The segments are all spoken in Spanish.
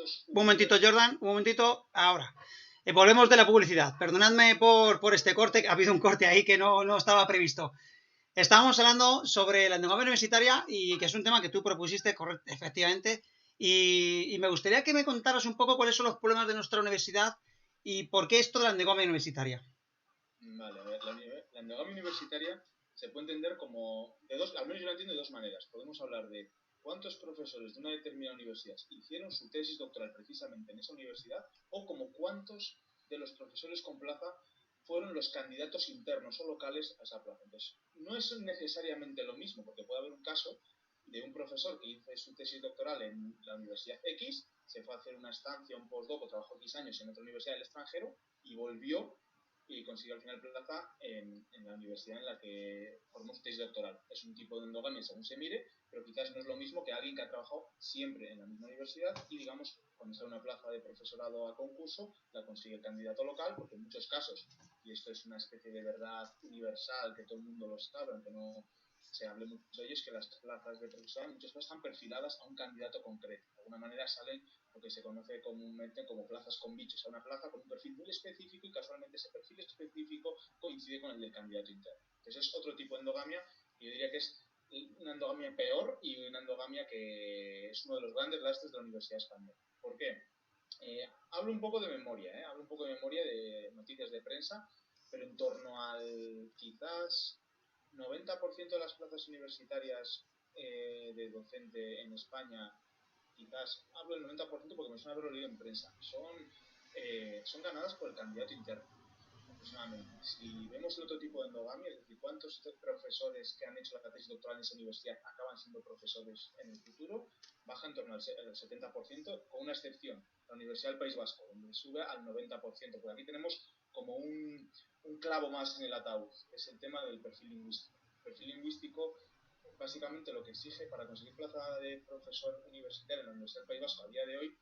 candidatos... Un momentito, Jordan, un momentito, ahora. Volvemos de la publicidad. Perdonadme por este corte, ha habido un corte ahí que no estaba previsto. Estábamos hablando sobre la endogamia universitaria y que es un tema que tú propusiste, efectivamente, y me gustaría que me contaras un poco cuáles son los problemas de nuestra universidad y por qué esto de la endogamia universitaria. Vale, a ver, la endogamia universitaria se puede entender como de dos, al menos yo la entiendo de dos maneras. Podemos hablar de cuántos profesores de una determinada universidad hicieron su tesis doctoral precisamente en esa universidad, o como cuántos de los profesores con plaza fueron los candidatos internos o locales a esa plaza. Entonces, no es necesariamente lo mismo, porque puede haber un caso de un profesor que hizo su tesis doctoral en la Universidad X, se fue a hacer una estancia, un postdoc o trabajó X años en otra universidad del extranjero y volvió y consiguió al final plaza en la universidad en la que formó su tesis doctoral. Es un tipo de endogamia según se mire, pero quizás no es lo mismo que alguien que ha trabajado siempre en la misma universidad y, digamos, cuando sale una plaza de profesorado a concurso, la consigue el candidato local, porque en muchos casos, y esto es una especie de verdad universal que todo el mundo lo sabe, aunque no se hable mucho de ello, es que las plazas de profesorado en muchos casos están perfiladas a un candidato concreto. De alguna manera salen lo que se conoce comúnmente como plazas con bichos, a una plaza con un perfil muy específico y casualmente ese perfil específico coincide con el del candidato interno. Entonces es otro tipo de endogamia y yo diría que es una endogamia peor y una endogamia que es uno de los grandes lastres de la Universidad Española. ¿Por qué? Hablo un poco de memoria, hablo un poco de memoria de noticias de prensa, pero en torno al quizás 90% de las plazas universitarias de docente en España, quizás hablo del 90% porque me suena haberlo leído en prensa, son ganadas por el candidato interno, aproximadamente. Si vemos el otro tipo de endogamia, es decir, cuántos profesores que han hecho la tesis doctoral en esa universidad acaban siendo profesores en el futuro, baja en torno al 70%, con una excepción, la Universidad del País Vasco, donde sube al 90%, porque aquí tenemos como un clavo más en el ataúd, que es el tema del perfil lingüístico. El perfil lingüístico, básicamente lo que exige para conseguir plaza de profesor universitario en la Universidad del País Vasco a día de hoy,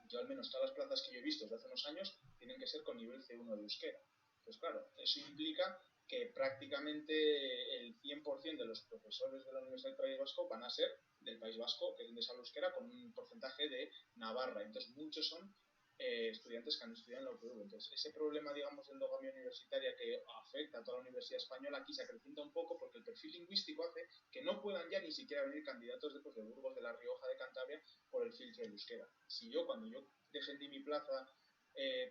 yo al menos todas las plazas que yo he visto desde hace unos años tienen que ser con nivel C1 de euskera. Pues claro, eso implica que prácticamente el 100% de los profesores de la Universidad del País Vasco van a ser del País Vasco, que es donde sale euskera, con un porcentaje de Navarra. Entonces muchos son estudiantes que han estudiado en la UPV. Entonces ese problema, digamos, de endogamia universitaria que afecta a toda la universidad española aquí se acrecenta un poco porque el perfil lingüístico hace que no puedan ya ni siquiera venir candidatos de Burgos, de La Rioja, de Cantabria por el filtro del euskera. Si yo, cuando yo defendí mi plaza,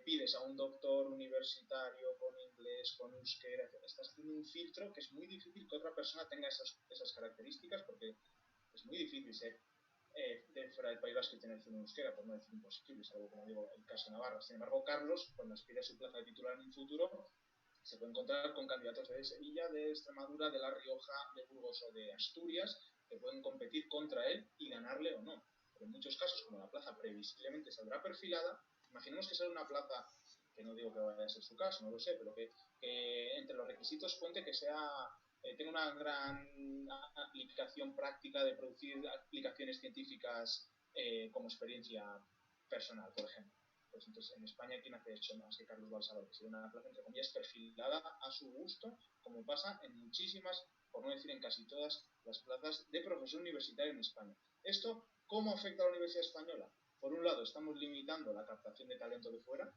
pides a un doctor universitario con inglés, con euskera, estás haciendo un filtro que es muy difícil que otra persona tenga esas características, porque es muy difícil ser de fuera del País Vasco y tener en euskera, por no decir imposible, es algo como digo el caso de Navarra. Sin embargo, Carlos, cuando aspira a su plaza de titular en un futuro, se puede encontrar con candidatos de Sevilla, de Extremadura, de La Rioja, de Burgos o de Asturias, que pueden competir contra él y ganarle o no. Pero en muchos casos, como la plaza previsiblemente saldrá perfilada, imaginemos que sale una plaza, que no digo que vaya a ser su caso, no lo sé, pero que entre los requisitos cuente que tenga una gran aplicación práctica de producir aplicaciones científicas como experiencia personal, por ejemplo. Pues entonces en España, ¿quién hace eso más que Carlos Balsalo? Que sería una plaza, entre comillas, perfilada a su gusto, como pasa en muchísimas, por no decir en casi todas, las plazas de profesor universitario en España. ¿Esto cómo afecta a la Universidad Española? Por un lado, estamos limitando la captación de talento de fuera.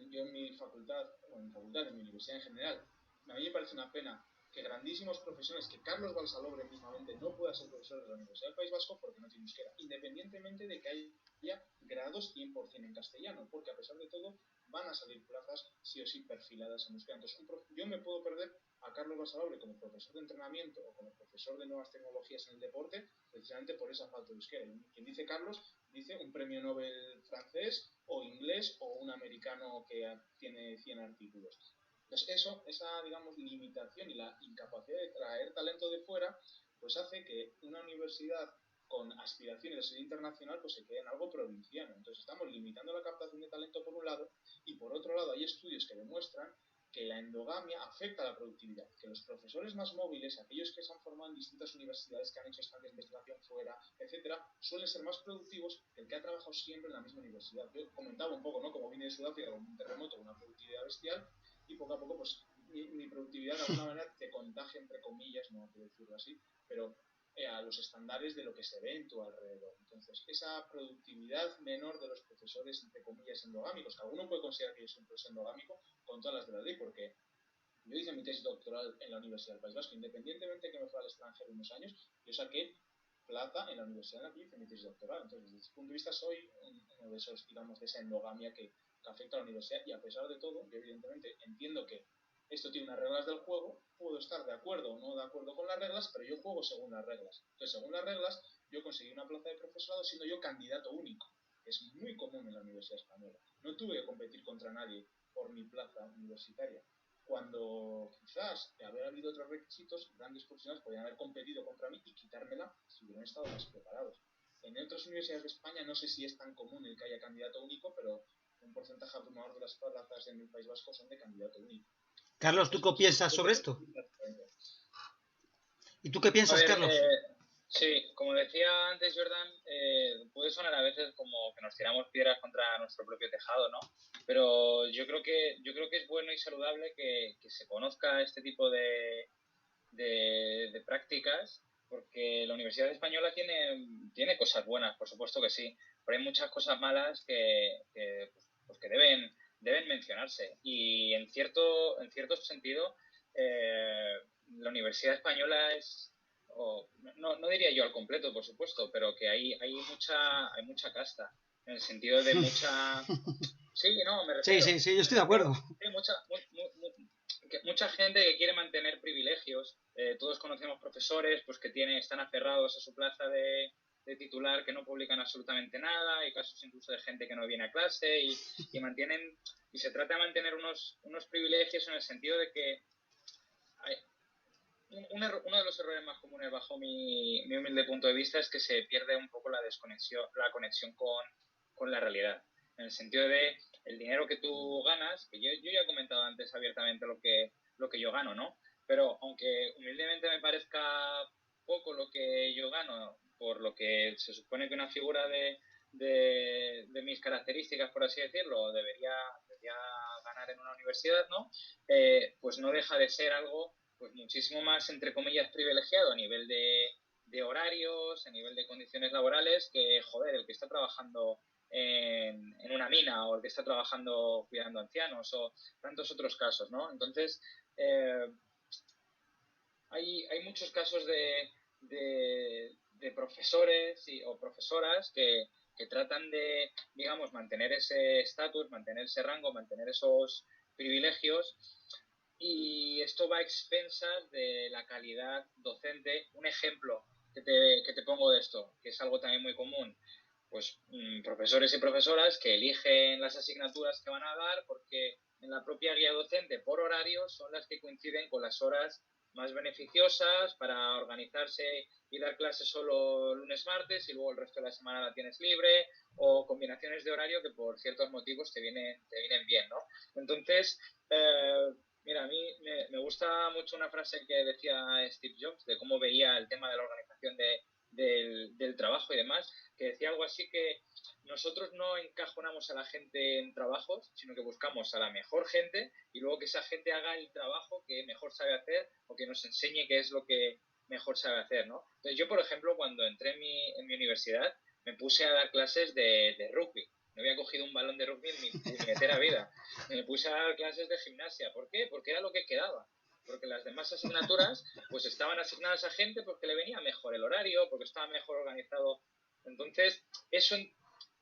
Yo en mi facultad, en mi universidad en general, a mí me parece una pena que grandísimos profesores, que Carlos Balsalobre mismamente no pueda ser profesor de la Universidad del País Vasco porque no tiene euskera, independientemente de que haya grados 100% en castellano, porque a pesar de todo van a salir plazas sí o sí perfiladas en euskera. Entonces, yo me puedo perder a Carlos Balsalobre como profesor de entrenamiento o como profesor de nuevas tecnologías en el deporte, precisamente por esa falta de euskera. Y quien dice Carlos, dice un premio Nobel francés o inglés o un americano que tiene 100 artículos. Entonces esa digamos limitación y la incapacidad de traer talento de fuera, pues hace que una universidad con aspiraciones de ser internacional pues se quede en algo provinciano. Entonces estamos limitando la captación de talento por un lado y por otro lado hay estudios que demuestran que la endogamia afecta a la productividad, que los profesores más móviles, aquellos que se han formado en distintas universidades, que han hecho estancias de investigación fuera, etcétera, suelen ser más productivos que el que ha trabajado siempre en la misma universidad. Yo comentaba un poco, ¿no? Como vine de Sudáfrica con un terremoto, una productividad bestial, y poco a poco, pues, mi productividad de alguna manera te contagia, entre comillas, no quiero decirlo así, pero a los estándares de lo que se ve en tu alrededor. Entonces, esa productividad menor de los profesores, entre comillas, endogámicos, que alguno puede considerar que yo soy un profesor endogámico con todas las de la ley, porque yo hice mi tesis doctoral en la Universidad del País Vasco, independientemente de que me fuera al extranjero unos años, yo saqué plaza en la universidad en la que hice mi tesis doctoral. Entonces, desde ese punto de vista, soy uno de esos, digamos, de esa endogamia que afecta a la universidad, y a pesar de todo, yo evidentemente entiendo que esto tiene unas reglas del juego, puedo estar de acuerdo o no de acuerdo con las reglas, pero yo juego según las reglas. Entonces, según las reglas, yo conseguí una plaza de profesorado siendo yo candidato único, que es muy común en la Universidad Española. No tuve que competir contra nadie por mi plaza universitaria. Cuando quizás, de haber habido otros requisitos, grandes profesionales podrían haber competido contra mí y quitármela si hubieran estado más preparados. En otras universidades de España no sé si es tan común el que haya candidato único, pero un porcentaje abrumador de las plazas en el País Vasco son de candidato único. Carlos, ¿tú qué piensas sobre esto? ¿Y tú qué piensas, Carlos? Sí, como decía antes Jordan, puede sonar a veces como que nos tiramos piedras contra nuestro propio tejado, ¿no? Pero yo creo que es bueno y saludable que se conozca este tipo de prácticas, porque la Universidad Española tiene cosas buenas, por supuesto que sí, pero hay muchas cosas malas que deben mencionarse. Y en cierto sentido, la Universidad Española es, no diría yo al completo, por supuesto, pero que hay mucha casta, en el sentido de mucha... Sí, no, me refiero... Sí, yo estoy de acuerdo. Hay mucha gente que quiere mantener privilegios. Todos conocemos profesores pues que están aferrados a su plaza de titular, que no publican absolutamente nada. Hay casos incluso de gente que no viene a clase y se trata de mantener unos privilegios en el sentido de que uno de los errores más comunes bajo mi humilde punto de vista es que se pierde un poco la conexión con la realidad, en el sentido de el dinero que tú ganas, que yo ya he comentado antes abiertamente lo que yo gano, ¿no? Pero aunque humildemente me parezca poco lo que yo gano, por lo que se supone que una figura de mis características, por así decirlo, debería ganar en una universidad, ¿no? Pues no deja de ser algo pues muchísimo más, entre comillas, privilegiado a nivel de horarios, a nivel de condiciones laborales, que, joder, el que está trabajando en una mina o el que está trabajando cuidando ancianos o tantos otros casos, ¿no? Entonces, hay muchos casos de profesores o profesoras que tratan de, digamos, mantener ese estatus, mantener ese rango, mantener esos privilegios, y esto va a expensas de la calidad docente. Un ejemplo que te pongo de esto, que es algo también muy común, pues profesores y profesoras que eligen las asignaturas que van a dar porque en la propia guía docente por horarios son las que coinciden con las horas más beneficiosas para organizarse y dar clases solo lunes, martes y luego el resto de la semana la tienes libre, o combinaciones de horario que por ciertos motivos te vienen bien, ¿no? Entonces, mira, a mí me gusta mucho una frase que decía Steve Jobs de cómo veía el tema de la organización del trabajo y demás, que decía algo así que nosotros no encajonamos a la gente en trabajos, sino que buscamos a la mejor gente y luego que esa gente haga el trabajo que mejor sabe hacer o que nos enseñe qué es lo que mejor sabe hacer, ¿no? Entonces yo, por ejemplo, cuando entré en mi universidad, me puse a dar clases de rugby. No había cogido un balón de rugby en mi puñetera vida. Me puse a dar clases de gimnasia. ¿Por qué? Porque era lo que quedaba. Porque las demás asignaturas pues estaban asignadas a gente porque le venía mejor el horario, porque estaba mejor organizado. Entonces, eso,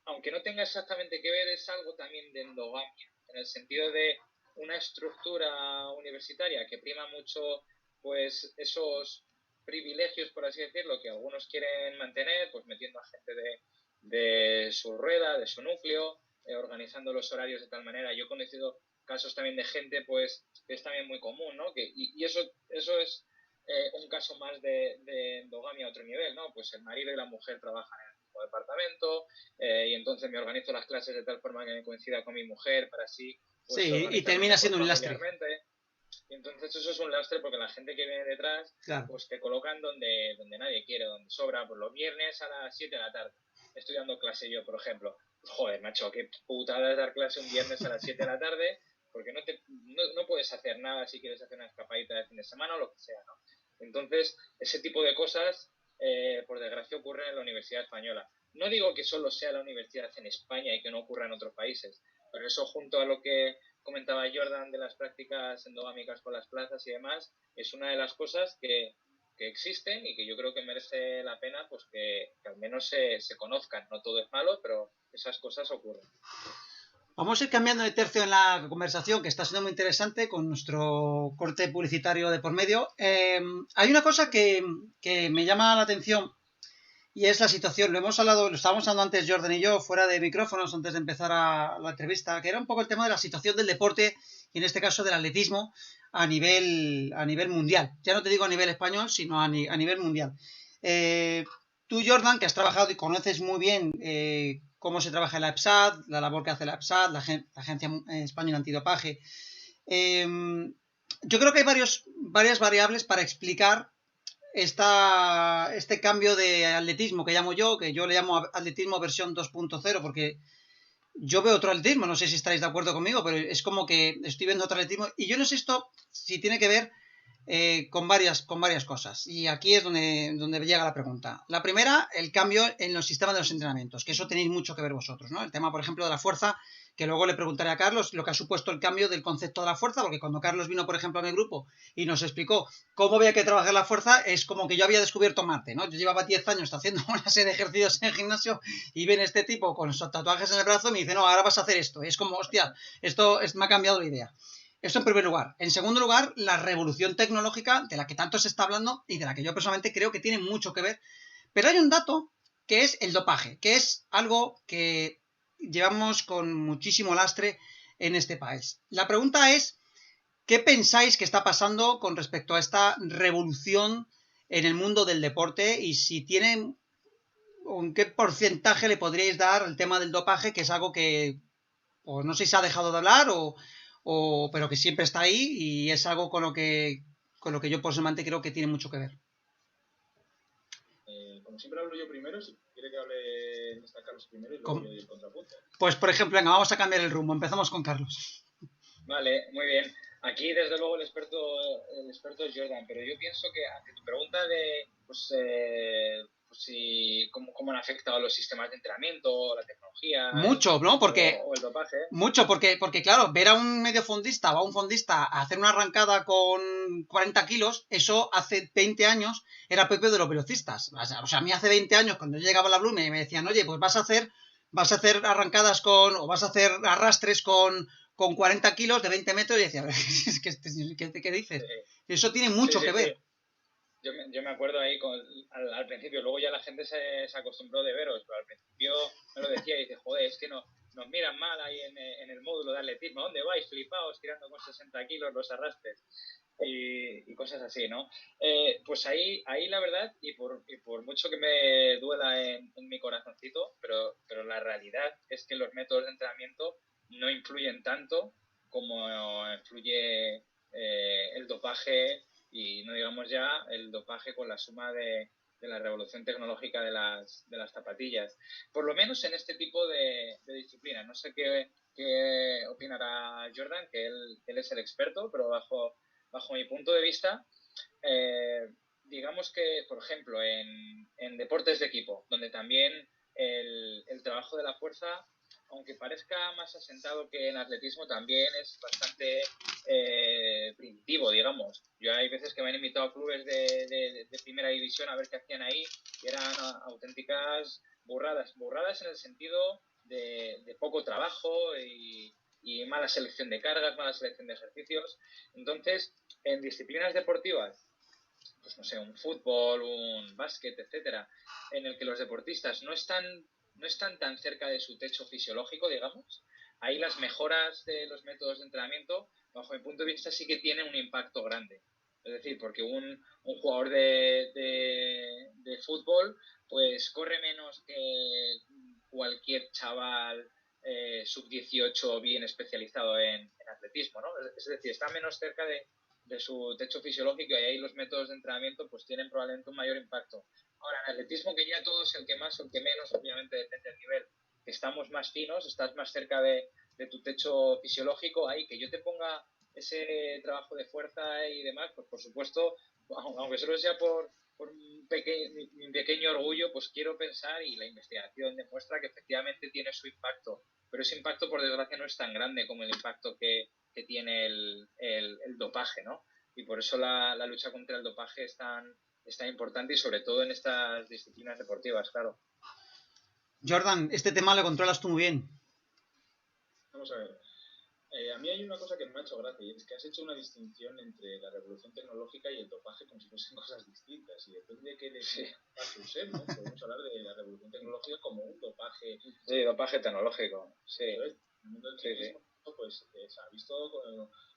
aunque no tenga exactamente que ver, es algo también de endogamia, en el sentido de una estructura universitaria que prima mucho pues esos privilegios, por así decirlo, que algunos quieren mantener, pues metiendo a gente de su rueda, de su núcleo, organizando los horarios de tal manera. Yo he conocido casos también de gente pues que es también muy común, ¿no? Y eso es un caso más de endogamia a otro nivel, ¿no? Pues el marido y la mujer trabajan en el mismo departamento, y entonces me organizo las clases de tal forma que me coincida con mi mujer para así pues, sí, y termina siendo un lastre. Y entonces eso es un lastre porque la gente que viene detrás, claro, pues te colocan donde nadie quiere, donde sobra, pues los viernes a las 7 de la tarde, estudiando clase yo, por ejemplo. Joder, macho, qué putada es dar clase un viernes a las 7 de la tarde, porque no puedes hacer nada si quieres hacer una escapadita de fin de semana o lo que sea, ¿no? Entonces, ese tipo de cosas por desgracia, ocurren en la Universidad Española. No digo que solo sea la universidad en España y que no ocurra en otros países, pero eso junto a lo que comentaba Jordan de las prácticas endogámicas con las plazas y demás, es una de las cosas que existen y que yo creo que merece la pena pues que al menos se conozcan. No todo es malo, pero esas cosas ocurren. Vamos a ir cambiando de tercio en la conversación, que está siendo muy interesante con nuestro corte publicitario de por medio. Hay una cosa que me llama la atención y es la situación. Lo estábamos hablando antes Jordan y yo, fuera de micrófonos, antes de empezar la entrevista, que era un poco el tema de la situación del deporte, y en este caso del atletismo, a nivel mundial. Ya no te digo a nivel español, sino a nivel mundial. Tú, Jordan, que has trabajado y conoces muy bien cómo se trabaja en la EPSAD, la labor que hace la EPSAD, la Agencia Española Antidopaje, yo creo que hay varias variables para explicar este cambio de atletismo que llamo yo, que yo le llamo atletismo versión 2.0, porque yo veo otro atletismo, no sé si estáis de acuerdo conmigo, pero es como que estoy viendo otro atletismo y yo no sé esto si tiene que ver con varias cosas. Y aquí es donde llega la pregunta. La primera, el cambio en los sistemas de los entrenamientos, que eso tenéis mucho que ver vosotros, ¿no? El tema, por ejemplo, de la fuerza, que luego le preguntaré a Carlos lo que ha supuesto el cambio del concepto de la fuerza, porque cuando Carlos vino, por ejemplo, a mi grupo y nos explicó cómo había que trabajar la fuerza, es como que yo había descubierto Marte, ¿no? Yo llevaba 10 años haciendo una serie de ejercicios en el gimnasio y ven este tipo con sus tatuajes en el brazo y me dice, no, ahora vas a hacer esto. Y es como, hostia, me ha cambiado la idea. Eso en primer lugar. En segundo lugar, la revolución tecnológica de la que tanto se está hablando y de la que yo personalmente creo que tiene mucho que ver. Pero hay un dato que es el dopaje, que es algo que llevamos con muchísimo lastre en este país. La pregunta es, ¿qué pensáis que está pasando con respecto a esta revolución en el mundo del deporte? Y si tienen, o en qué porcentaje le podríais dar al tema del dopaje, que es algo que, o no sé si se ha dejado de hablar, pero que siempre está ahí y es algo con lo que yo personalmente creo que tiene mucho que ver. Como siempre hablo yo primero, si quiere que hable Carlos primero y luego yo doy el contrapunto. Pues por ejemplo, venga, vamos a cambiar el rumbo, empezamos con Carlos. Vale, muy bien. Aquí, desde luego, el experto es Jordan, pero yo pienso que ante tu pregunta de cómo han afectado los sistemas de entrenamiento, la tecnología, mucho, ¿no? o el dopaje. Mucho, porque claro, ver a un mediofondista o a un fondista hacer una arrancada con 40 kilos, eso hace 20 años era Pepe de los velocistas. O sea, a mí hace 20 años, cuando yo llegaba a la Blume y me decían, oye, pues vas a hacer arrancadas o vas a hacer arrastres con 40 kilos de 20 metros, y decía, ¿qué dices? Eso tiene mucho que ver. Yo me acuerdo ahí al principio, luego ya la gente se acostumbró de veros, pero al principio me lo decía y dice, joder, es que nos miran mal ahí en el módulo de atletismo, ¿dónde vais? Flipaos tirando con 60 kilos los arrastres y cosas así, ¿no? Pues ahí la verdad, y por mucho que me duela en mi corazoncito, pero la realidad es que los métodos de entrenamiento no influyen tanto como influye el dopaje, y no digamos ya el dopaje con la suma de la revolución tecnológica de las zapatillas. Por lo menos en este tipo de disciplinas. No sé qué opinará Jordan, que él es el experto, pero bajo mi punto de vista, digamos que, por ejemplo, en deportes de equipo, donde también el trabajo de la fuerza, aunque parezca más asentado que en atletismo, también es bastante primitivo, digamos. Yo hay veces que me han invitado a clubes de primera división a ver qué hacían ahí, y eran auténticas burradas en el sentido de poco trabajo y mala selección de cargas, mala selección de ejercicios. Entonces, en disciplinas deportivas, pues no sé, un fútbol, un básquet, etcétera, en el que los deportistas no están tan cerca de su techo fisiológico, digamos, ahí las mejoras de los métodos de entrenamiento, bajo mi punto de vista, sí que tienen un impacto grande. Es decir, porque un jugador de fútbol pues corre menos que cualquier chaval sub-18 bien especializado en atletismo, ¿no? Es decir, está menos cerca de su techo fisiológico, y ahí los métodos de entrenamiento pues tienen probablemente un mayor impacto. Ahora, en atletismo, que ya todo es el que más o el que menos, obviamente depende del nivel, que estamos más finos, estás más cerca de tu techo fisiológico, ahí que yo te ponga ese trabajo de fuerza y demás, pues por supuesto, aunque solo sea por mi pequeño orgullo, pues quiero pensar, y la investigación demuestra que efectivamente tiene su impacto, pero ese impacto por desgracia no es tan grande como el impacto que tiene el dopaje, ¿no? Y por eso la lucha contra el dopaje es tan importante, y sobre todo en estas disciplinas deportivas, claro. Jordan, este tema lo controlas tú muy bien. Vamos a ver. A mí hay una cosa que me ha hecho gracia, y es que has hecho una distinción entre la revolución tecnológica y el dopaje como si fuesen cosas distintas. Y depende de qué dopaje usemos, podemos hablar de la revolución tecnológica como un dopaje. Sí, dopaje tecnológico. Sí. En el mundo del ciclismo, pues se ha visto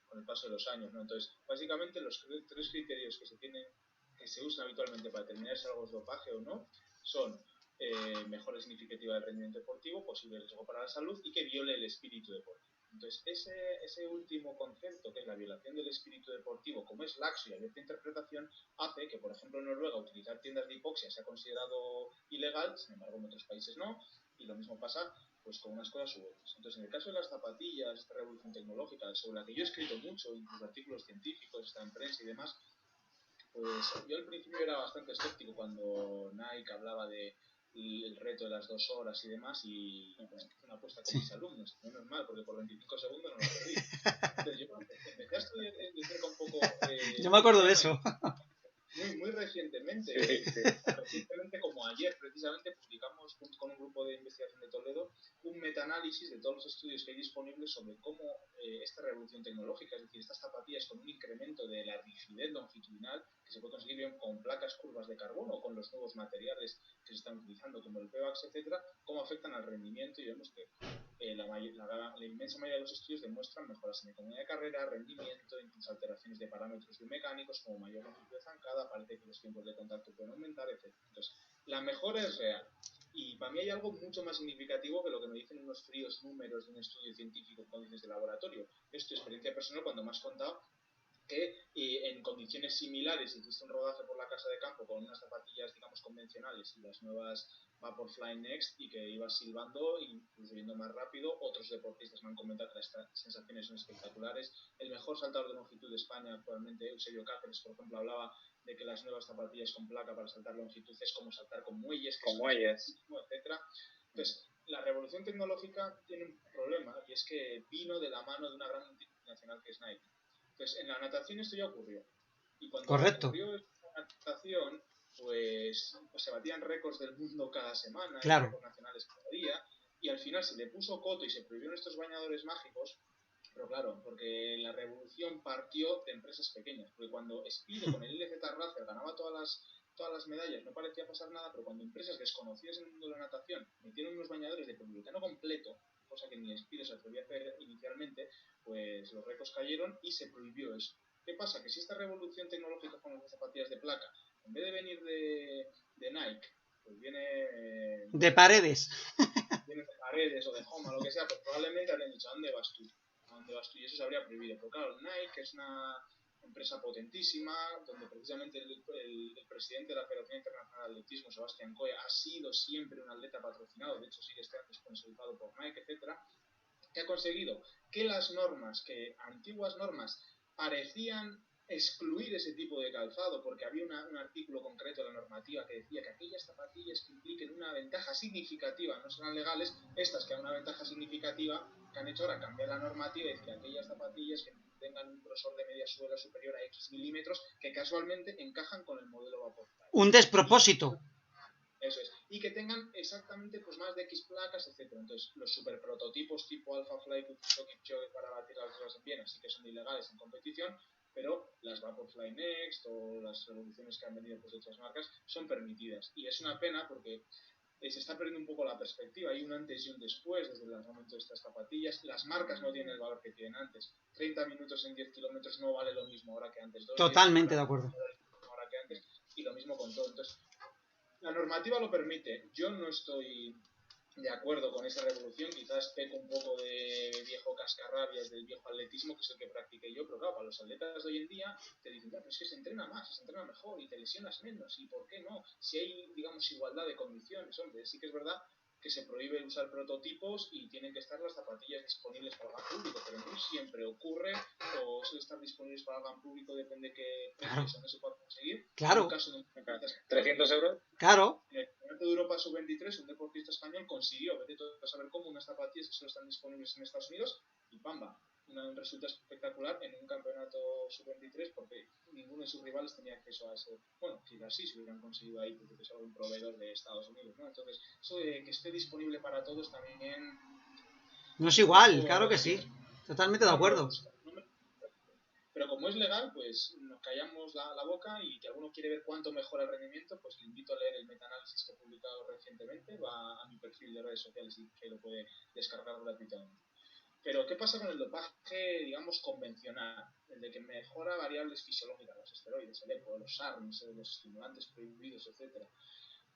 con el paso de los años, ¿no? Entonces, básicamente los 3 criterios que se usan habitualmente para determinar si algo es dopaje o no son mejora significativa del rendimiento deportivo, posible riesgo para la salud y que viole el espíritu deportivo. Entonces, ese último concepto, que es la violación del espíritu deportivo, como es laxo y abierta interpretación, hace que, por ejemplo, en Noruega utilizar tiendas de hipoxia sea considerado ilegal, sin embargo en otros países no, y lo mismo pasa pues con unas cosas u otras. Entonces, en el caso de las zapatillas, esta revolución tecnológica, sobre la que yo he escrito mucho, incluso artículos científicos, está en prensa y demás, pues yo al principio era bastante escéptico cuando Nike hablaba de el reto de las 2 horas y demás, y es una apuesta con mis alumnos, no es normal, porque por 25 segundos no lo perdí. Entonces yo empecé a estudiar de cerca un poco... yo me acuerdo de eso. Muy recientemente, recientemente como ayer precisamente publicamos junto con un grupo de investigación de Toledo un metaanálisis de todos los estudios que hay disponibles sobre cómo esta revolución tecnológica, es decir, estas zapatillas con un incremento de la rigidez longitudinal que se puede conseguir bien con placas curvas de carbono o con los nuevos materiales que se están utilizando como el PVAX, etcétera, cómo afectan al rendimiento, y vemos que la inmensa mayoría de los estudios demuestran mejoras en economía de carrera, rendimiento, incluso alteraciones de parámetros biomecánicos como mayor longitud de zancada, parece que los tiempos de contacto pueden aumentar, etc. Entonces, la mejora es real. Y para mí hay algo mucho más significativo que lo que me dicen unos fríos números de un estudio científico en condiciones de laboratorio. Es tu experiencia personal cuando me has contado que en condiciones similares hiciste un rodaje por la casa de campo con unas zapatillas, digamos, convencionales y las nuevas Vaporfly Next, y que ibas silbando, incluso yendo más rápido. Otros deportistas me han comentado que las sensaciones son espectaculares. El mejor saltador de longitud de España actualmente, Eusebio Cáceres, por ejemplo, hablaba de que las nuevas zapatillas con placa para saltar longitud es como saltar con muelles, etcétera. Entonces, la revolución tecnológica tiene un problema, y es que vino de la mano de una gran multinacional que es Nike. Entonces, en la natación esto ya ocurrió. Y cuando ocurrió la natación, pues se batían récords del mundo cada semana, claro, récords nacionales cada día, y al final se le puso coto y se prohibieron estos bañadores mágicos. Pero claro, porque la revolución partió de empresas pequeñas, porque cuando Speedo con el LZ Racer ganaba todas las medallas no parecía pasar nada, pero cuando empresas desconocidas en el mundo de la natación metieron unos bañadores de poliuretano completo, cosa que ni Speedo se atrevía a hacer inicialmente, pues los récords cayeron y se prohibió eso. ¿Qué pasa? Que si esta revolución tecnológica con las zapatillas de placa, en vez de venir de Nike, pues viene... de Paredes. Viene de Paredes o de Homa, lo que sea, pues probablemente habrían dicho, ¿a dónde vas tú? ¿A dónde vas tú? Y eso se habría prohibido. Pero claro, Nike es una empresa potentísima, donde precisamente el presidente de la Federación Internacional de Atletismo, Sebastián Coe, ha sido siempre un atleta patrocinado, de hecho sigue estando sponsorizado por Nike, etcétera. ¿Qué ha conseguido? Que las normas, que antiguas normas parecían excluir ese tipo de calzado, porque había un artículo concreto de la normativa que decía que aquellas zapatillas que impliquen una ventaja significativa no serán legales. Estas que dan una ventaja significativa, que han hecho ahora cambiar la normativa y decir que aquellas zapatillas que tengan un grosor de media suela superior a X milímetros, que casualmente encajan con el modelo Vaporfly. Un despropósito. Eso es. Y que tengan exactamente pues más de X placas, etcétera. Entonces, los super prototipos tipo Alphafly que utilizó Kipchoge para batir las cosas en Viena sí que son ilegales en competición, pero las Vaporfly Next o las revoluciones que han venido pues, de otras marcas son permitidas. Y es una pena porque se está perdiendo un poco la perspectiva. Hay un antes y un después desde el lanzamiento de estas zapatillas. Las marcas no tienen el valor que tienen antes. 30 minutos en 10 kilómetros no vale lo mismo ahora que antes. Totalmente de acuerdo. Ahora que antes, y lo mismo con todo. Entonces, la normativa lo permite. Yo no estoy de acuerdo con esa revolución. Quizás peco un poco de viejo cascarrabias del viejo atletismo, que es el que practiqué yo, pero claro, para los atletas de hoy en día te dicen, pero es que se entrena más, se entrena mejor y te lesionas menos. ¿Y por qué no? Si hay, digamos, igualdad de condiciones, hombre, sí que es verdad que se prohíbe usar prototipos y tienen que estar las zapatillas disponibles para el gran público, pero no siempre ocurre, o suele estar disponibles para el gran público, depende de qué precios o no se pueda conseguir. Claro. En el caso de un 300 euros. Claro. En el Campeonato de Europa Sub-23, un deportista español consiguió, vete todo a saber cómo, unas zapatillas que solo están disponibles en Estados Unidos, y pamba, un resultado espectacular en un campeonato sub-23 porque ninguno de sus rivales tenía acceso a ese. Bueno, quizás sí se hubieran conseguido ahí porque es algún proveedor de Estados Unidos, ¿no? Entonces, eso de que esté disponible para todos también. No es igual, claro que sí. Totalmente de acuerdo. Pero como es legal, pues nos callamos la boca, y que alguno quiere ver cuánto mejora el rendimiento, pues le invito a leer el metaanálisis que he publicado recientemente. Va a mi perfil de redes sociales y que lo puede descargar gratuitamente. Pero, ¿qué pasa con el dopaje, digamos, convencional? El de que mejora variables fisiológicas, los esteroides, el EPO, los SARMs, los estimulantes prohibidos, etc.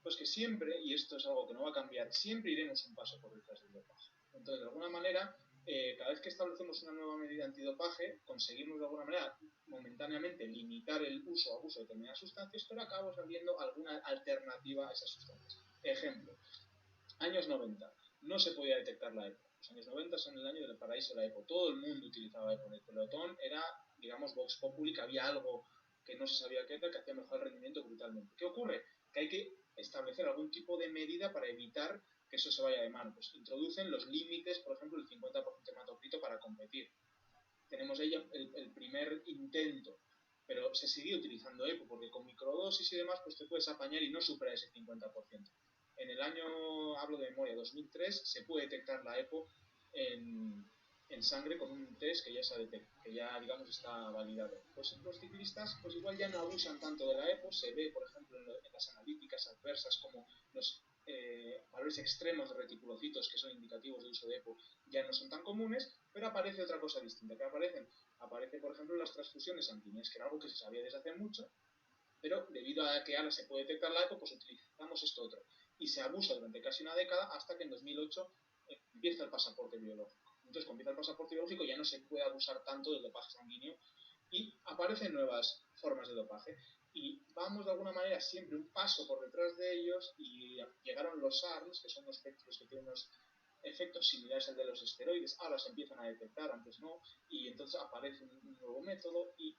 Pues que siempre, y esto es algo que no va a cambiar, siempre iremos un paso por detrás del dopaje. Entonces, de alguna manera, cada vez que establecemos una nueva medida antidopaje, conseguimos de alguna manera momentáneamente limitar el uso o abuso de determinadas sustancias, pero acabamos viendo alguna alternativa a esas sustancias. Ejemplo, años 90, no se podía detectar la EPO. Los años 90 son el año del paraíso de la EPO. Todo el mundo utilizaba EPO. En el pelotón era, digamos, Vox Populi, que había algo que no se sabía qué era, que hacía mejorar el rendimiento brutalmente. ¿Qué ocurre? Que hay que establecer algún tipo de medida para evitar que eso se vaya de mano. Pues introducen los límites, por ejemplo, el 50% de hematocrito para competir. Tenemos ahí el primer intento, pero se sigue utilizando EPO, porque con microdosis y demás, pues te puedes apañar y no supera ese 50%. En el año, hablo de memoria, 2003, se puede detectar la EPO en sangre con un test que ya se detecta, que ya, digamos, está validado. Pues los ciclistas, pues igual ya no abusan tanto de la EPO. Se ve, por ejemplo, en las analíticas adversas como los valores extremos de reticulocitos, que son indicativos de uso de EPO, ya no son tan comunes, pero aparece otra cosa distinta. ¿Qué aparece? Aparece, por ejemplo, las transfusiones sanguíneas, que era algo que se sabía desde hace mucho, pero debido a que ahora se puede detectar la EPO, pues utilizamos esto otro. Y se abusa durante casi una década, hasta que en 2008 empieza el pasaporte biológico. Entonces, cuando empieza el pasaporte biológico, ya no se puede abusar tanto del dopaje sanguíneo y aparecen nuevas formas de dopaje. Y vamos de alguna manera siempre un paso por detrás de ellos, y llegaron los SARMs, que son los espectros que tienen unos efectos similares al de los esteroides. Ahora se empiezan a detectar, antes no, y entonces aparece un nuevo método. Y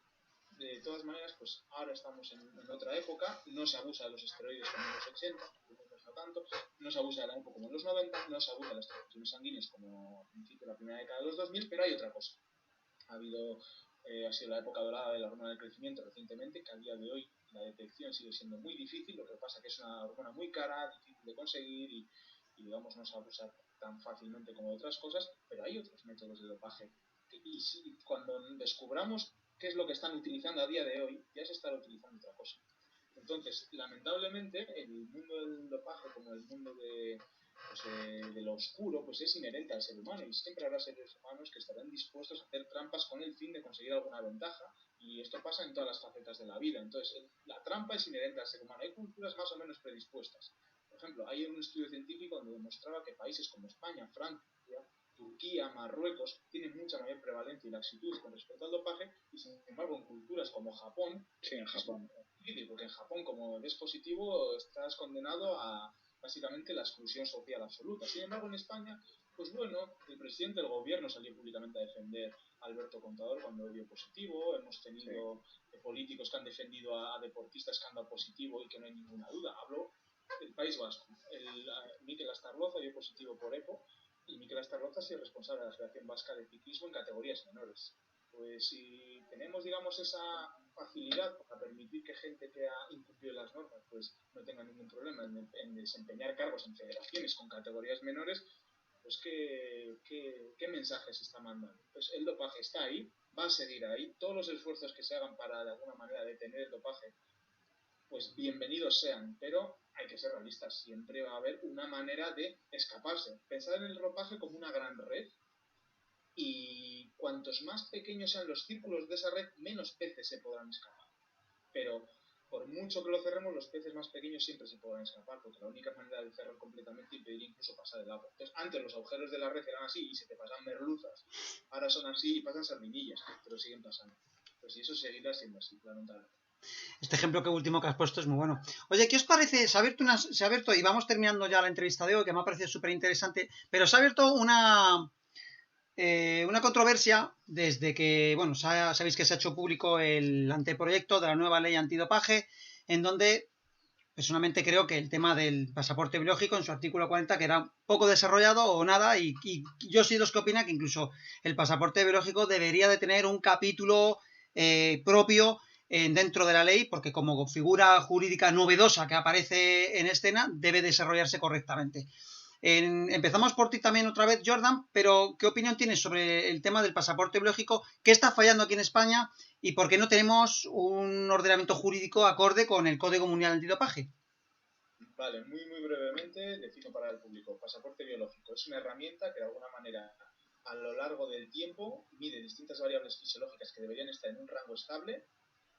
de todas maneras, pues ahora estamos en otra época. No se abusa de los esteroides como en los 80, no tanto, no se abusa de la EPO como en los 90, no se abusa de las transfusiones sanguíneas como a principio de la primera década de los 2000, pero hay otra cosa. Ha sido la época dorada de la hormona del crecimiento recientemente, que a día de hoy la detección sigue siendo muy difícil. Lo que pasa es que es una hormona muy cara, difícil de conseguir, y digamos no se abusa tan fácilmente como de otras cosas, pero hay otros métodos de dopaje. Y si, cuando descubramos qué es lo que están utilizando a día de hoy, ya se está utilizando otra cosa. Entonces, lamentablemente, el mundo del dopaje, como el mundo de lo oscuro, pues es inherente al ser humano, y siempre habrá seres humanos que estarán dispuestos a hacer trampas con el fin de conseguir alguna ventaja, y esto pasa en todas las facetas de la vida. Entonces, la trampa es inherente al ser humano. Hay culturas más o menos predispuestas. Por ejemplo, hay un estudio científico donde demostraba que países como España, Francia, Turquía, Marruecos tienen mucha mayor prevalencia y laxitud con respecto al dopaje, y sin embargo en culturas como Japón, sí, en Japón, porque en Japón, como eres positivo, estás condenado a básicamente la exclusión social absoluta. Sin embargo, en España, pues bueno, el presidente del gobierno salió públicamente a defender a Alberto Contador cuando dio positivo. Hemos tenido políticos que han defendido a deportistas que han dado positivo y que no hay ninguna duda. Hablo del País Vasco. Mikel Astarloza dio positivo por EPO, y Mikel Astarloza ha sido responsable de la Federación Vasca de Ciclismo en categorías menores. Pues si tenemos, digamos, esa facilidad para permitir que gente que ha incumplido las normas pues no tenga ningún problema en desempeñar cargos en federaciones con categorías menores, pues ¿qué mensaje se está mandando? Pues el dopaje está ahí, va a seguir ahí. Todos los esfuerzos que se hagan para de alguna manera detener el dopaje, pues bienvenidos sean, pero hay que ser realistas. Siempre va a haber una manera de escaparse. Pensar en el dopaje como una gran red, y cuantos más pequeños sean los círculos de esa red, menos peces se podrán escapar. Pero por mucho que lo cerremos, los peces más pequeños siempre se podrán escapar, porque la única manera de cerrar completamente es impedir incluso pasar el agua. Entonces, antes los agujeros de la red eran así y se te pasan merluzas, ahora son así y pasan sardinillas, pero siguen pasando. Pues y eso seguirá siendo así, lamentablemente. Este ejemplo último que has puesto es muy bueno. Oye, ¿qué os parece? Se ha abierto, y vamos terminando ya la entrevista de hoy, que me ha parecido súper interesante, pero se ha abierto una controversia desde que, bueno, sabéis que se ha hecho público el anteproyecto de la nueva ley antidopaje, en donde personalmente creo que el tema del pasaporte biológico en su artículo 40 que era poco desarrollado o nada, y yo soy de los que opina que incluso el pasaporte biológico debería de tener un capítulo propio dentro de la ley, porque como figura jurídica novedosa que aparece en escena, debe desarrollarse correctamente. Empezamos por ti también otra vez, Jordan, pero ¿qué opinión tienes sobre el tema del pasaporte biológico? ¿Qué está fallando aquí en España? ¿Y por qué no tenemos un ordenamiento jurídico acorde con el Código Mundial Antidopaje? Vale, muy brevemente defino para el público. Pasaporte biológico es una herramienta que de alguna manera a lo largo del tiempo mide distintas variables fisiológicas que deberían estar en un rango estable,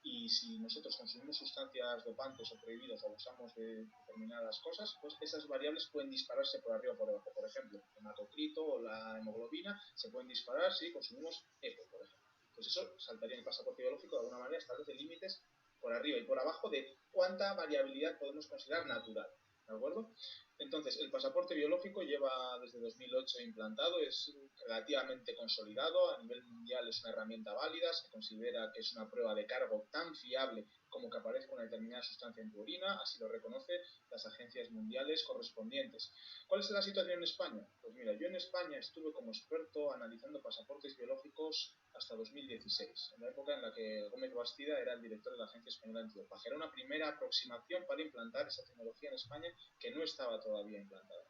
y si nosotros consumimos sustancias dopantes o prohibidas o abusamos de determinadas cosas, pues esas variables pueden dispararse por arriba o por debajo. Por ejemplo, el hematocrito o la hemoglobina se pueden disparar si consumimos EPO, por ejemplo. Pues eso saltaría en el pasaporte biológico, de alguna manera establece límites por arriba y por abajo de cuánta variabilidad podemos considerar natural. ¿De acuerdo? Entonces, el pasaporte biológico lleva desde 2008 implantado, es relativamente consolidado, a nivel mundial es una herramienta válida, se considera que es una prueba de cargo tan fiable como que aparezca una determinada sustancia en tu orina, así lo reconocen las agencias mundiales correspondientes. ¿Cuál es la situación en España? Pues mira, yo en España estuve como experto analizando pasaportes biológicos hasta 2016, en la época en la que Gómez Bastida era el director de la Agencia Española Antidopaje. Era una primera aproximación para implantar esa tecnología en España que no estaba todavía implantada.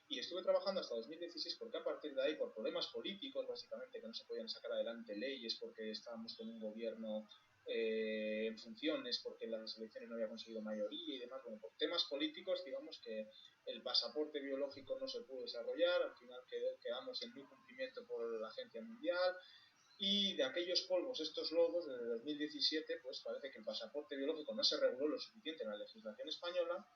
Y estuve trabajando hasta 2016 porque a partir de ahí, por problemas políticos, básicamente, que no se podían sacar adelante leyes porque estábamos con un gobierno en funciones, porque las elecciones no había conseguido mayoría y demás, bueno, por temas políticos, digamos que el pasaporte biológico no se pudo desarrollar, al final quedamos en no cumplimiento por la Agencia Mundial, y de aquellos polvos, estos lodos, desde 2017, pues parece que el pasaporte biológico no se reguló lo suficiente en la legislación española.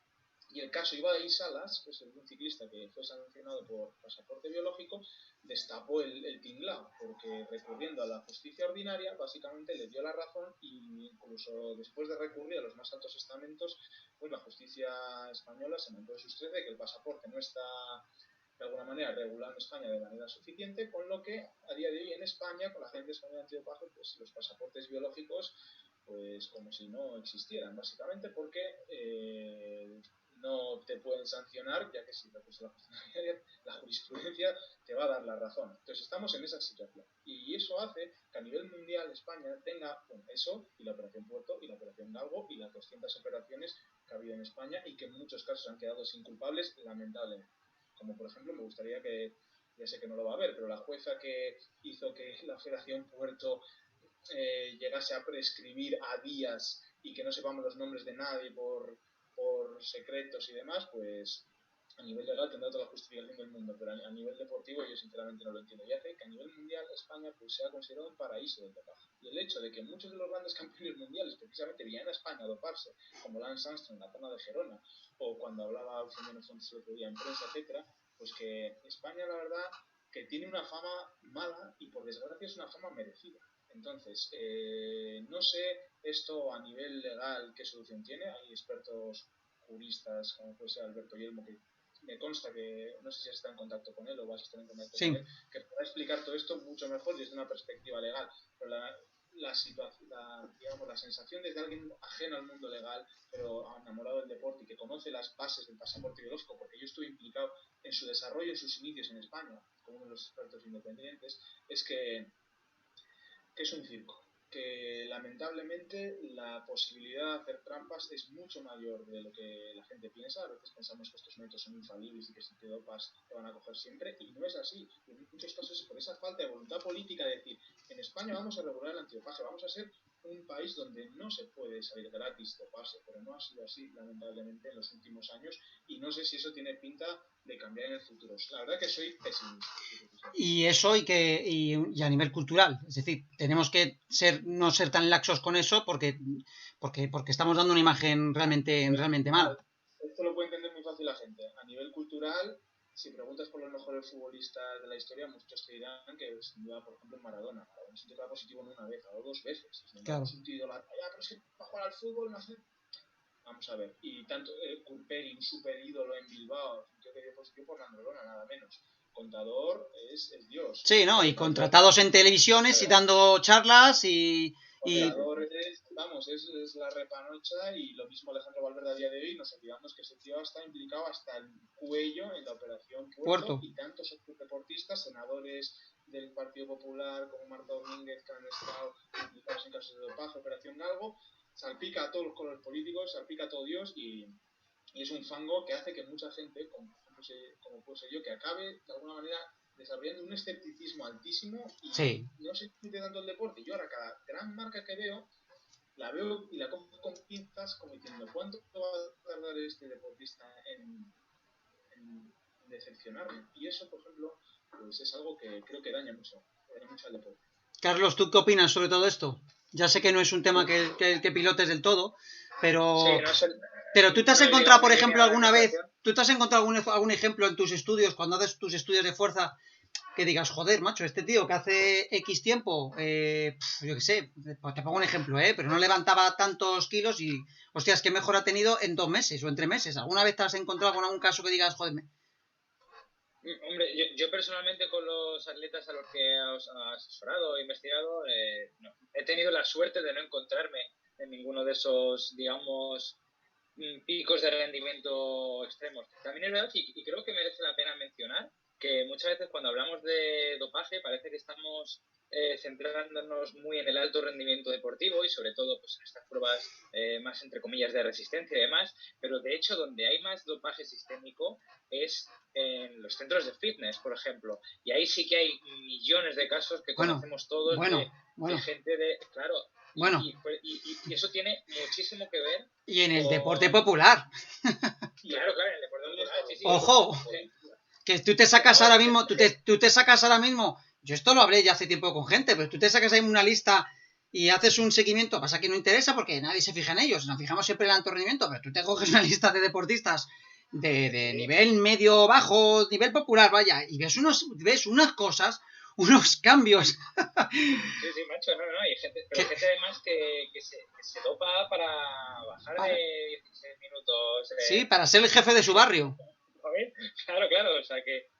Y el caso Ibai Salas, que es un ciclista que fue sancionado por pasaporte biológico, destapó el tinglao, porque recurriendo a la justicia ordinaria, básicamente le dio la razón, y incluso después de recurrir a los más altos estamentos, pues la justicia española se montó de sus 13 que el pasaporte no está de alguna manera regulado en España de manera suficiente, con lo que a día de hoy en España, con la Agencia Española Antidopaje, pues los pasaportes biológicos, pues como si no existieran, básicamente porque no te pueden sancionar, ya que si la jurisprudencia te va a dar la razón. Entonces estamos en esa situación. Y eso hace que a nivel mundial España tenga eso, y la Operación Puerto, y la Operación Galgo, y las 200 operaciones que ha habido en España, y que en muchos casos han quedado sin culpables, lamentablemente. Como por ejemplo, me gustaría que, ya sé que no lo va a ver, pero la jueza que hizo que la Operación Puerto llegase a prescribir a días y que no sepamos los nombres de nadie por secretos y demás, pues a nivel legal tendrá toda la justificación del mundo, pero a nivel deportivo yo sinceramente no lo entiendo. Y hace que a nivel mundial España pues sea considerado un paraíso del dopaje. Y el hecho de que muchos de los grandes campeones mundiales precisamente vinieran a España a doparse, como Lance Armstrong en la zona de Gerona, o cuando hablaba Eufemio Fuentes el otro día en prensa, etcétera, pues que España la verdad que tiene una fama mala, y por desgracia es una fama merecida. Entonces, no sé esto a nivel legal qué solución tiene. Hay expertos juristas, como puede ser Alberto Yelmo, que me consta que, no sé si está en contacto con él o vas a estar en contacto con él, que podrá explicar todo esto mucho mejor desde una perspectiva legal. Pero la situación, digamos, la sensación desde alguien ajeno al mundo legal, pero enamorado del deporte y que conoce las bases del pasaporte biológico, porque yo estuve implicado en su desarrollo, en sus inicios en España, como uno de los expertos independientes, es que es un circo, que lamentablemente la posibilidad de hacer trampas es mucho mayor de lo que la gente piensa. A veces pensamos que estos métodos son infalibles y que si te dopas te van a coger siempre, y no es así. Y en muchos casos es por esa falta de voluntad política de decir, en España vamos a regular el antidopaje, vamos a ser un país donde no se puede salir gratis doparse, pero no ha sido así lamentablemente en los últimos años, y no sé si eso tiene pinta de cambiar en el futuro. La verdad que soy pesimista. Y eso y a nivel cultural, es decir, tenemos que no ser tan laxos con eso porque estamos dando una imagen realmente mala. Esto lo puede entender muy fácil la gente. A nivel cultural, si preguntas por los mejores futbolistas de la historia, muchos te dirán que sin duda, por ejemplo, Maradona. Maradona es un tío que va positivo no una vez, o 2 veces. Claro. Es un tío pero es que para jugar al fútbol no sé. Vamos a ver. Y tanto Kurperi, un super ídolo en Bilbao, un tío que dio positivo por Andorra, nada menos. Contador es Dios. Sí, ¿no? Y contratados en televisiones y dando charlas y... Contador es la repanocha, y lo mismo Alejandro Valverde a día de hoy. Nos olvidamos que ese tío está implicado hasta el cuello en la operación Puerto. Y tantos otros deportistas, senadores del Partido Popular como Marta Domínguez, que han estado implicados en casos de dopaje, operación Galgo, salpica a todos los colores políticos, salpica a todo Dios, y es un fango que hace que mucha gente, como puede ser yo, que acabe de alguna manera desarrollando un escepticismo altísimo y no se discute tanto el deporte. Yo ahora cada gran marca que veo, la veo y la cojo con pinzas, como diciendo, ¿cuánto va a tardar este deportista en decepcionarme? Y eso, por ejemplo, pues es algo que creo que daña mucho al deporte. Carlos, ¿tú qué opinas sobre todo esto? Ya sé que no es un tema que pilotes del todo, pero... Sí, no sé, pero tú te has encontrado, por ejemplo, alguna vez... ¿Tú te has encontrado algún ejemplo en tus estudios, cuando haces tus estudios de fuerza, que digas, joder, macho, este tío que hace X tiempo, yo qué sé, te pongo un ejemplo, pero no levantaba tantos kilos y, hostias, qué mejor ha tenido en 2 meses o en 3 meses? ¿Alguna vez te has encontrado con algún caso que digas, joder, Hombre, yo personalmente con los atletas a los que he asesorado e investigado, no. He tenido la suerte de no encontrarme en ninguno de esos, digamos, picos de rendimiento extremos. También es verdad, y creo que merece la pena mencionar, que muchas veces cuando hablamos de dopaje parece que estamos centrándonos muy en el alto rendimiento deportivo y sobre todo pues, en estas pruebas más entre comillas de resistencia y demás, pero de hecho donde hay más dopaje sistémico es en los centros de fitness, por ejemplo, y ahí sí que hay millones de casos que conocemos todos de gente de... Claro, y eso tiene muchísimo que ver. Y en el deporte popular. Claro, en el deporte popular. Sí, ¡ojo! Sí. Que tú te sacas ahora mismo, tú te sacas ahora mismo, yo esto lo hablé ya hace tiempo con gente, pero tú te sacas ahí una lista y haces un seguimiento, pasa que no interesa porque nadie se fija en ellos, nos fijamos siempre en el alto rendimiento, pero tú te coges una lista de deportistas de nivel medio, bajo, nivel popular, vaya, y ves unas cosas, unos cambios. Sí, macho, no, hay gente, pero gente además que se dopa para bajar de 16 minutos. Sí, para ser el jefe de su barrio. Claro, o sea que...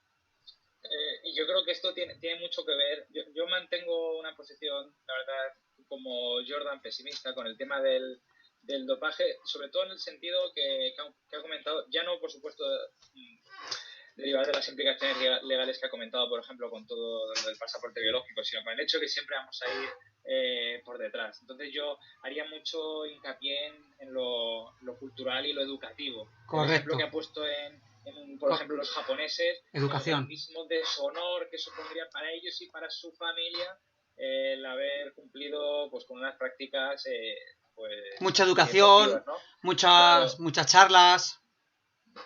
y yo creo que esto tiene mucho que ver. Yo mantengo una posición, la verdad, como Jordan, pesimista con el tema del dopaje, sobre todo en el sentido que ha comentado, ya no, por supuesto, derivadas de las implicaciones legales que ha comentado, por ejemplo, con todo lo del pasaporte biológico, sino con el hecho que siempre vamos a ir por detrás. Entonces yo haría mucho hincapié en lo cultural y lo educativo. Correcto. El ejemplo que ha puesto por ejemplo, los japoneses, educación. el mismo deshonor que supondría para ellos y para su familia el haber cumplido pues con unas prácticas pues mucha educación, ¿no? muchas charlas.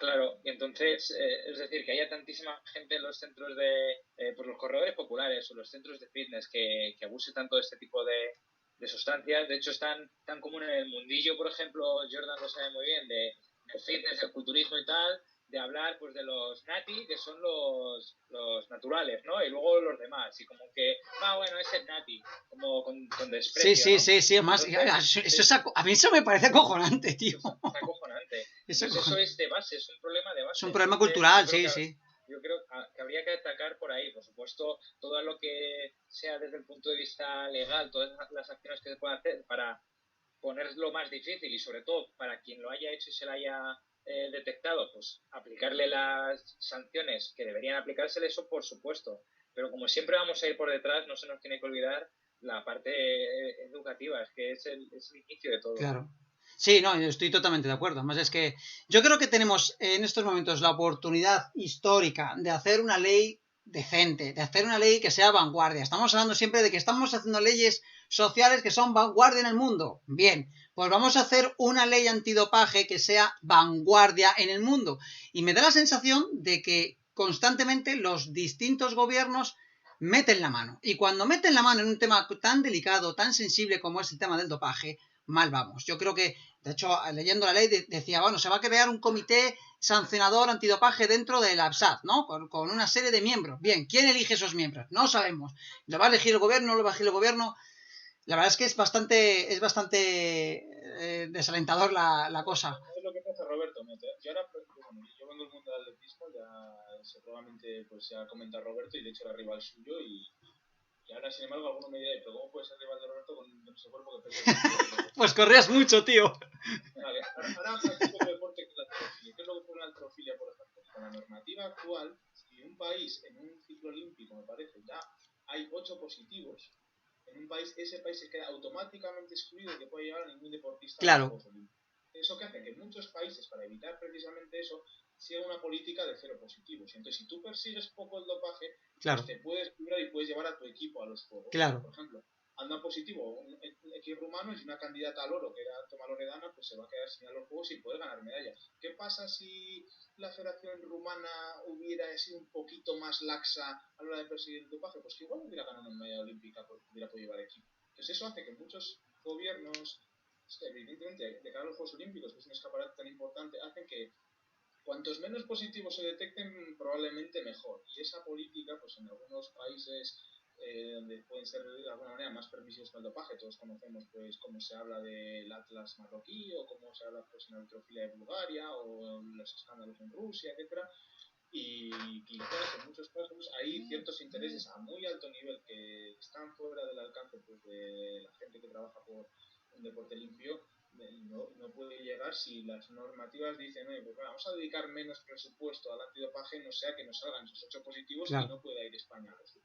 Claro, y entonces, es decir, que haya tantísima gente en los centros pues los corredores populares o los centros de fitness que abuse tanto de este tipo de sustancias. De hecho, es tan común en el mundillo, por ejemplo, Jordan lo sabe muy bien, de fitness, del culturismo y tal, de hablar pues de los nati, que son los naturales, ¿no? Y luego los demás, y como que, bueno, ese es nati, como con desprecio, Sí, además, a mí eso me parece acojonante, tío. Es acojonante. Eso es de base, es un problema de base. Es un problema cultural, sí. Yo creo que habría que atacar por ahí, por supuesto, todo lo que sea desde el punto de vista legal, todas las acciones que se puedan hacer para ponerlo más difícil y sobre todo para quien lo haya hecho y se lo haya detectado, pues aplicarle las sanciones que deberían aplicársele, eso por supuesto. Pero como siempre vamos a ir por detrás, no se nos tiene que olvidar la parte educativa, es que es el inicio de todo. Claro. Sí, no, estoy totalmente de acuerdo. Además es que yo creo que tenemos en estos momentos la oportunidad histórica de hacer una ley decente, de hacer una ley que sea vanguardia. Estamos hablando siempre de que estamos haciendo leyes sociales que son vanguardia en el mundo. Bien, pues vamos a hacer una ley antidopaje que sea vanguardia en el mundo. Y me da la sensación de que constantemente los distintos gobiernos meten la mano. Y cuando meten la mano en un tema tan delicado, tan sensible como es el tema del dopaje, mal vamos. Yo creo que, de hecho, leyendo la ley decía, bueno, se va a crear un comité sancionador antidopaje dentro del ABSAT, ¿no? Con una serie de miembros. Bien, ¿quién elige esos miembros? No sabemos. ¿Lo va a elegir el gobierno? ¿No lo va a elegir el gobierno? La verdad es que es bastante desalentador la cosa. Es lo que pasa, Roberto. Yo ahora, bueno, yo vengo del mundo del atletismo, ya seguramente pues ya comenta Roberto y de hecho era rival suyo y ahora sin embargo alguno me dirá, pero ¿cómo puede ser rival de Roberto con ese cuerpo que pesa? Pues corrías mucho, tío. Vale, ahora practico un deporte que es la halterofilia. ¿Qué es lo que ocurre en la halterofilia, por ejemplo? Con la normativa actual, si un país en un ciclo olímpico, me parece, ya hay 8 positivos, en un país, ese país se queda automáticamente excluido de que pueda llevar a ningún deportista a los Juegos Olímpicos. Eso que hace que muchos países, para evitar precisamente eso, sigan una política de 0 positivos. Entonces, si tú persigues poco el dopaje, pues te puedes curar y puedes llevar a tu equipo a los Juegos. Por ejemplo, anda positivo un X rumano y una candidata al oro, que era Toma Loredana, pues se va a quedar sin ir a los Juegos sin poder ganar medallas. ¿Qué pasa si la Federación Rumana hubiera sido un poquito más laxa a la hora de perseguir el dopaje? Pues que igual hubiera ganado una medalla olímpica porque hubiera podido llevar equipo. Entonces eso hace que muchos gobiernos, evidentemente, de cara a los Juegos Olímpicos, que es un escaparate tan importante, hacen que cuantos menos positivos se detecten, probablemente mejor. Y esa política, pues en algunos países donde pueden ser de alguna manera más permisivos con el dopaje, todos conocemos pues cómo se habla del Atlas marroquí o cómo se habla pues en la halterofilia de Bulgaria o los escándalos en Rusia, etcétera. Y quizás en muchos casos hay ciertos intereses a muy alto nivel que están fuera del alcance pues, de la gente que trabaja por un deporte limpio. No puede llegar si las normativas dicen, pues bueno, vamos a dedicar menos presupuesto al antidopaje, no sea que nos salgan esos 8 positivos y no pueda ir España a los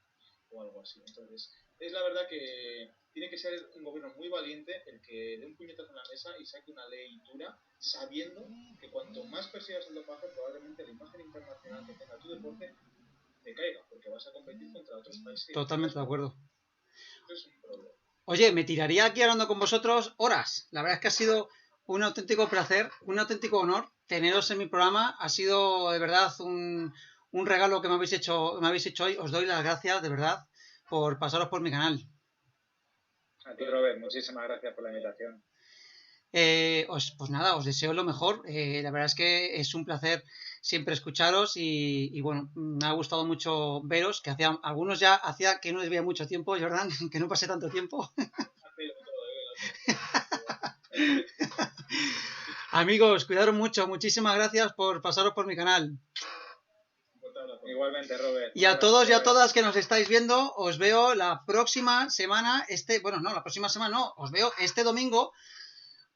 o algo así. Entonces, es la verdad que tiene que ser un gobierno muy valiente el que dé un puñetazo en la mesa y saque una ley dura, sabiendo que cuanto más persigas el dopaje, probablemente la imagen internacional que tenga tu deporte te caiga, porque vas a competir contra otros países. Totalmente de acuerdo. Esto es un problema. Oye, me tiraría aquí hablando con vosotros horas. La verdad es que ha sido un auténtico placer, un auténtico honor teneros en mi programa. Ha sido de verdad un regalo que me habéis hecho hoy. Os doy las gracias de verdad por pasaros por mi canal. A ti, Robert, muchísimas gracias por la invitación. Pues nada, os deseo lo mejor. La verdad es que es un placer siempre escucharos y bueno, me ha gustado mucho veros, que algunos ya hacía que no les veía mucho tiempo, Jordan, que no pasé tanto tiempo. Amigos, cuidaros mucho, muchísimas gracias por pasaros por mi canal. Igualmente, Robert. Y a todos y a todas que nos estáis viendo, os veo la próxima semana, os veo este domingo,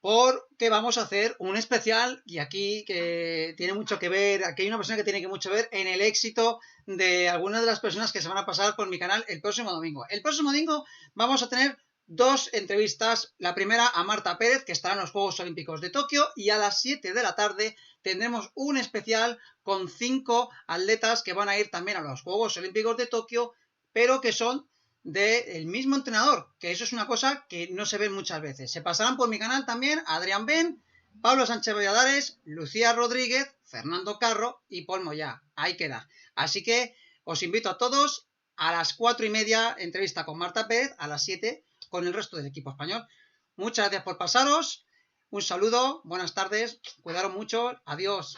porque vamos a hacer un especial y aquí que tiene mucho que ver, aquí hay una persona que tiene que mucho ver en el éxito de algunas de las personas que se van a pasar por mi canal el próximo domingo. El próximo domingo vamos a tener 2 entrevistas, la primera a Marta Pérez, que estará en los Juegos Olímpicos de Tokio, y a las 7 de la tarde tendremos un especial con 5 atletas que van a ir también a los Juegos Olímpicos de Tokio, pero que son del mismo entrenador, que eso es una cosa que no se ve muchas veces. Se pasarán por mi canal también Adrián Ben, Pablo Sánchez Valladares, Lucía Rodríguez, Fernando Carro y Paul Moyá. Ahí queda. Así que os invito a todos a las 4:30, entrevista con Marta Pérez, a las 7 con el resto del equipo español. Muchas gracias por pasaros. Un saludo, buenas tardes, cuidaros mucho, adiós.